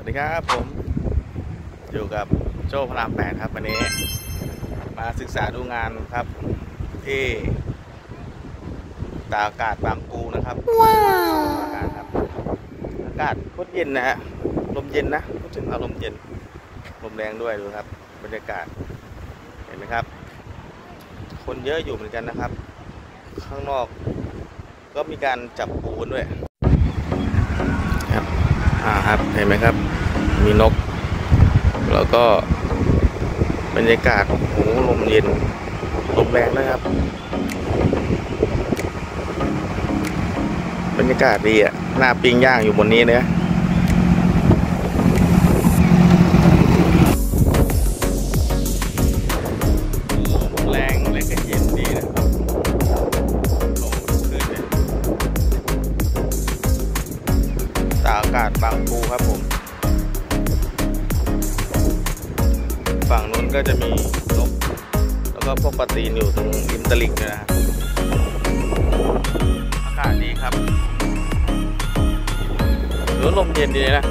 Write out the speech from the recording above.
ดีครับผมอยู่กับโจ้พระราม8ครับวันนี้มาศึกษาดูงานครับที่ตากอากาศบางปูนะครับว้าวอากาศครับอากาศโคตรเย็นนะฮะลมเย็นนะพูดถึงอารมณ์เย็นลมแรงด้วยดูครับบรรยากาศเห็นไหมครับคนเยอะอยู่เหมือนกันนะครับข้างนอกก็มีการจับปูกันด้วยครับครับเห็นไหมครับมีนกแล้วก็บรรยากาศโอ้โหลมเย็นลมแรงนะครับบรรยากาศดีอ่ะหน้าปิ้งย่างอยู่บนนี้เนี่ยลมแรงเลยก็เย็นดีนะครับลมขึ้นเลยตากอากาศบางปูครับผมฝั่งนู้นก็จะมีนกแล้วก็พวกปลาตีนอยู่ตรงริมตลิ่งนะฮะอากาศดีครับหรือลมเย็นดีนะ